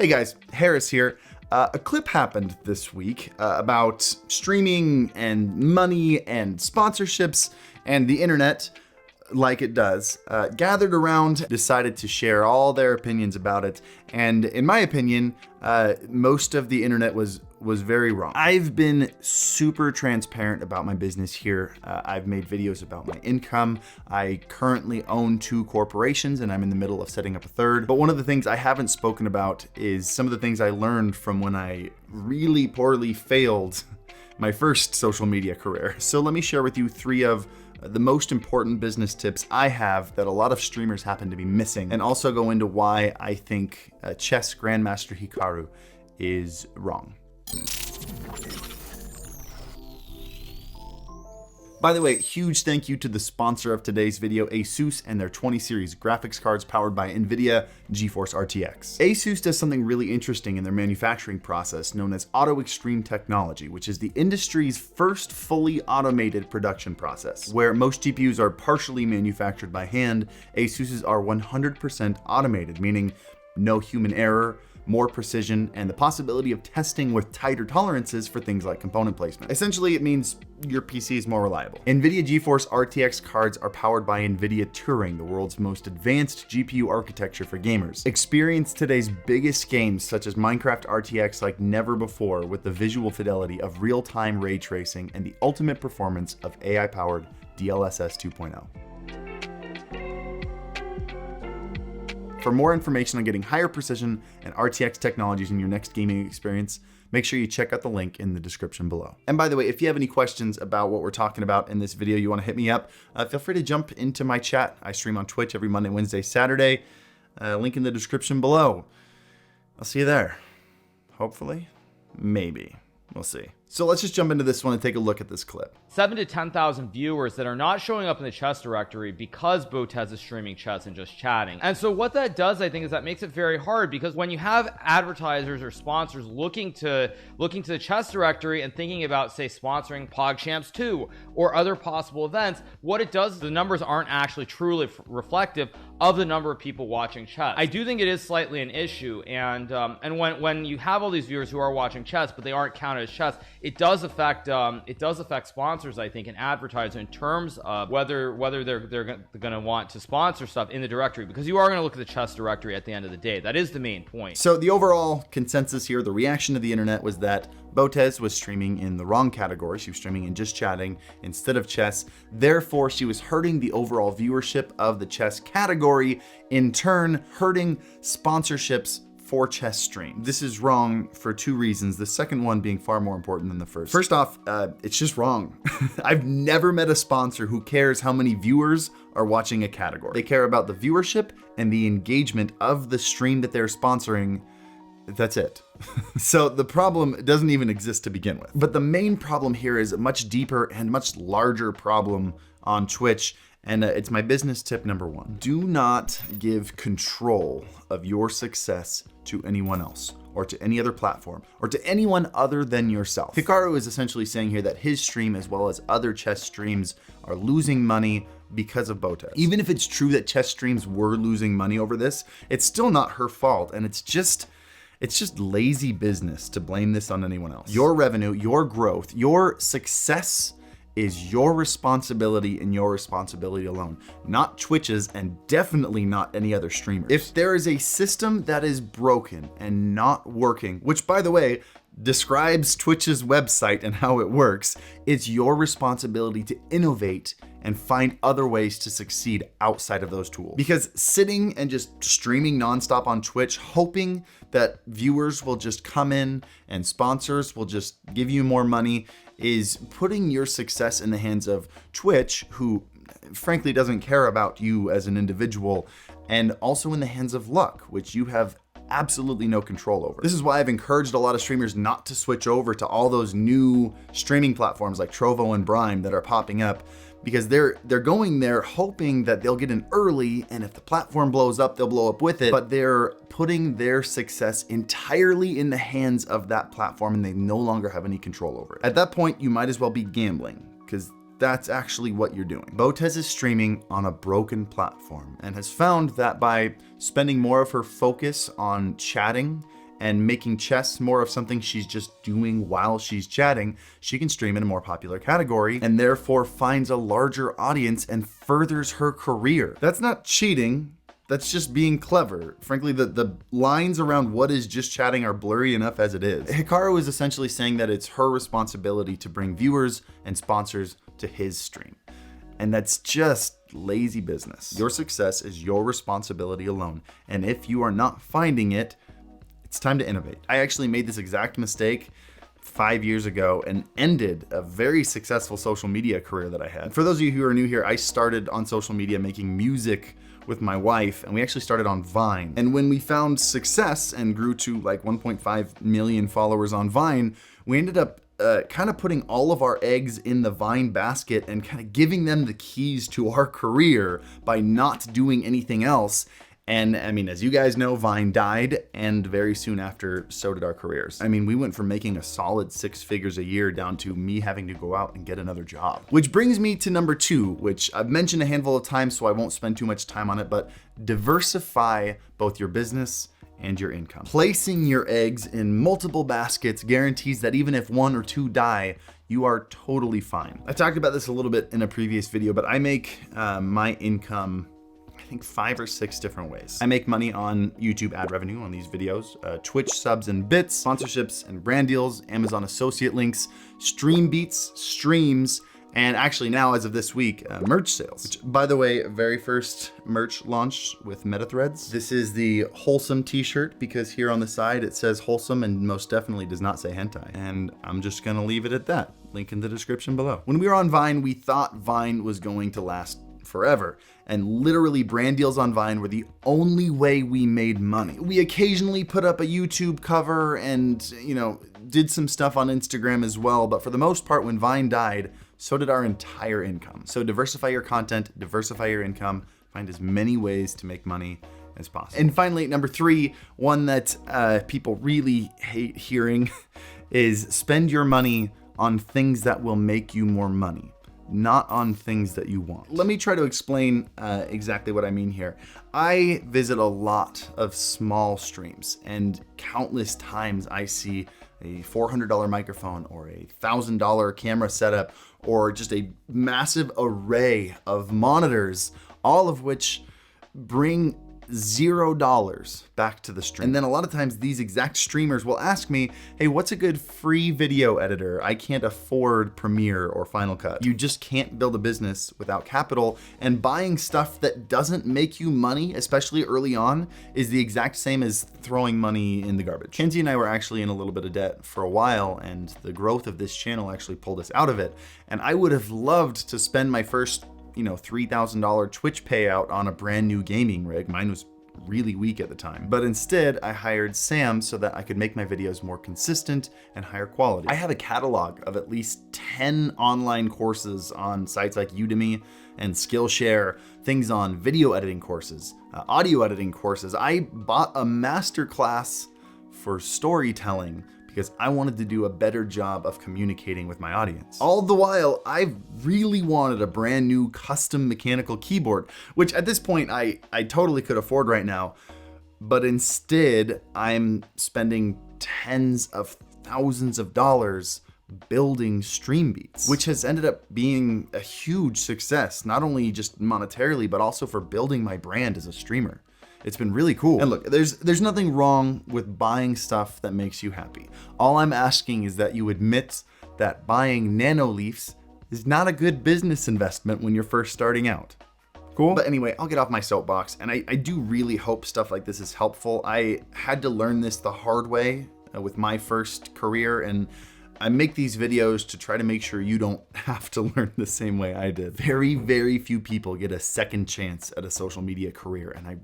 Hey guys, Harris here. A clip happened this week about streaming and money and sponsorships, and the internet, like it does, gathered around, decided to share all their opinions about it. And in my opinion, most of the internet was very wrong. I've been super transparent about my business here. I've made videos about my income. I currently own 2 corporations and I'm in the middle of setting up a 3rd. But one of the things I haven't spoken about is some of the things I learned from when I really poorly failed my first social media career. So let me share with you 3 of the most important business tips I have that a lot of streamers happen to be missing, and also go into why I think chess Grandmaster Hikaru is wrong. By the way, huge thank you to the sponsor of today's video, ASUS, and their 20 series graphics cards powered by NVIDIA GeForce RTX. ASUS does something really interesting in their manufacturing process known as Auto Extreme technology, which is the industry's first fully automated production process. Where most GPUs are partially manufactured by hand, ASUS's are 100% automated, meaning no human error, more precision, and the possibility of testing with tighter tolerances for things like component placement. Essentially, it means your PC is more reliable. NVIDIA GeForce RTX cards are powered by NVIDIA Turing, the world's most advanced GPU architecture for gamers. Experience today's biggest games such as Minecraft RTX like never before with the visual fidelity of real-time ray tracing and the ultimate performance of AI-powered DLSS 2.0. For more information on getting higher precision and RTX technologies in your next gaming experience, make sure you check out the link in the description below. And by the way, if you have any questions about what we're talking about in this video, you want to hit me up, feel free to jump into my chat. I stream on Twitch every Monday, Wednesday, Saturday. Link in the description below. I'll see you there. Hopefully. Maybe. We'll see. So let's just jump into this one and take a look at this clip. 7,000 to 10,000 viewers that are not showing up in the chess directory because Botez is streaming chess and just chatting. And so what that does, I think, is that makes it very hard, because when you have advertisers or sponsors looking to the chess directory and thinking about, say, sponsoring PogChamps 2 or other possible events, what it does is the numbers aren't actually truly reflective of the number of people watching chess. I do think it is slightly an issue, and when you have all these viewers who are watching chess but they aren't counted as chess, it does affect sponsors, I think, and advertisers in terms of whether they're going to want to sponsor stuff in the directory, because you are going to look at the chess directory at the end of the day. That is the main point. So the overall consensus here, the reaction to the internet, was that Botez was streaming in the wrong category. She was streaming in just chatting instead of chess. Therefore, she was hurting the overall viewership of the chess category, in turn hurting sponsorships for chess stream. This is wrong for 2 reasons, the second one being far more important than the first. First off, it's just wrong. I've never met a sponsor who cares how many viewers are watching a category. They care about the viewership and the engagement of the stream that they're sponsoring. That's it. So the problem doesn't even exist to begin with. But the main problem here is a much deeper and much larger problem on Twitch. And it's my business tip number 1. Do not give control of your success to anyone else, or to any other platform, or to anyone other than yourself. Hikaru is essentially saying here that his stream, as well as other chess streams, are losing money because of Botez. Even if it's true that chess streams were losing money over this, it's still not her fault, and it's just lazy business to blame this on anyone else. Your revenue, your growth, your success is your responsibility and your responsibility alone, not Twitch's, and definitely not any other streamer. If there is a system that is broken and not working, which by the way, describes Twitch's website and how it works, it's your responsibility to innovate and find other ways to succeed outside of those tools. Because sitting and just streaming nonstop on Twitch, hoping that viewers will just come in and sponsors will just give you more money, is putting your success in the hands of Twitch, who frankly doesn't care about you as an individual, and also in the hands of luck, which you have absolutely no control over. This is why I've encouraged a lot of streamers not to switch over to all those new streaming platforms like Trovo and Brime that are popping up, because they're going there hoping that they'll get in early, and if the platform blows up, they'll blow up with it, but they're putting their success entirely in the hands of that platform, and they no longer have any control over it. At that point, you might as well be gambling, because that's actually what you're doing. Botez is streaming on a broken platform and has found that by spending more of her focus on chatting and making chess more of something she's just doing while she's chatting, she can stream in a more popular category and therefore finds a larger audience and furthers her career. That's not cheating. That's just being clever. Frankly, the lines around what is just chatting are blurry enough as it is. Hikaru is essentially saying that it's her responsibility to bring viewers and sponsors to his stream. And that's just lazy business. Your success is your responsibility alone. And if you are not finding it, it's time to innovate. I actually made this exact mistake 5 years ago and ended a very successful social media career that I had. For those of you who are new here, I started on social media making music with my wife, and we actually started on Vine. And when we found success and grew to like 1.5 million followers on Vine, we ended up kind of putting all of our eggs in the Vine basket and kind of giving them the keys to our career by not doing anything else. And I mean, as you guys know, Vine died, and very soon after, so did our careers. I mean, we went from making a solid 6 figures a year down to me having to go out and get another job. Which brings me to number 2, which I've mentioned a handful of times, so I won't spend too much time on it, but diversify both your business and your income. Placing your eggs in multiple baskets guarantees that even if 1 or 2 die, you are totally fine. I talked about this a little bit in a previous video, but I make my income I think 5 or 6 different ways. I make money on YouTube ad revenue on these videos, Twitch subs and bits, sponsorships and brand deals, Amazon associate links, stream beats, streams, and actually now, as of this week, merch sales. Which, by the way, very first merch launch with Meta Threads. This is the wholesome t-shirt because here on the side it says wholesome and most definitely does not say hentai. And I'm just gonna leave it at that. Link in the description below. When we were on Vine, we thought Vine was going to last forever. And literally brand deals on Vine were the only way we made money. We occasionally put up a YouTube cover and, you know, did some stuff on Instagram as well. But for the most part, when Vine died, so did our entire income. So diversify your content, diversify your income, find as many ways to make money as possible. And finally, number 3, one that people really hate hearing is spend your money on things that will make you more money, not on things that you want. Let me try to explain exactly what I mean here. I visit a lot of small streams, and countless times I see a $400 microphone or a $1,000 camera setup or just a massive array of monitors, all of which bring $0 back to the stream. And then a lot of times these exact streamers will ask me, hey, what's a good free video editor? I can't afford Premiere or Final Cut. You just can't build a business without capital, and buying stuff that doesn't make you money, especially early on, is the exact same as throwing money in the garbage. Kenzie and I were actually in a little bit of debt for a while, and the growth of this channel actually pulled us out of it. And I would have loved to spend my first $3,000 Twitch payout on a brand new gaming rig. Mine was really weak at the time. But instead, I hired Sam so that I could make my videos more consistent and higher quality. I have a catalog of at least 10 online courses on sites like Udemy and Skillshare, things on video editing courses, audio editing courses. I bought a masterclass for storytelling because I wanted to do a better job of communicating with my audience. All the while, I really wanted a brand new custom mechanical keyboard, which at this point I totally could afford right now, but instead I'm spending tens of thousands of dollars building stream beats, which has ended up being a huge success, not only just monetarily, but also for building my brand as a streamer. It's been really cool. And look, there's nothing wrong with buying stuff that makes you happy. All I'm asking is that you admit that buying nano leafs is not a good business investment when you're first starting out. Cool? But anyway, I'll get off my soapbox, and I do really hope stuff like this is helpful. I had to learn this the hard way with my first career, and I make these videos to try to make sure you don't have to learn the same way I did. Very, very few people get a second chance at a social media career, and I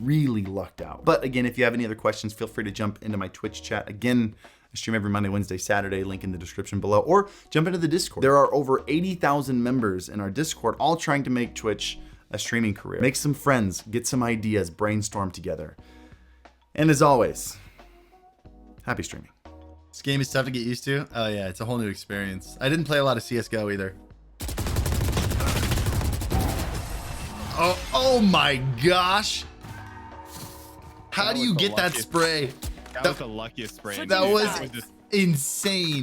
really lucked out. But again, if you have any other questions, feel free to jump into my Twitch chat. Again, I stream every Monday, Wednesday, Saturday, link in the description below, or jump into the Discord. There are over 80,000 members in our Discord, all trying to make Twitch a streaming career. Make some friends, get some ideas, brainstorm together. And as always, happy streaming. This game is tough to get used to. Oh yeah, it's a whole new experience. I didn't play a lot of CSGO either. Oh my gosh. How do you get that spray? That was the luckiest sprint. That dude. was It just insane.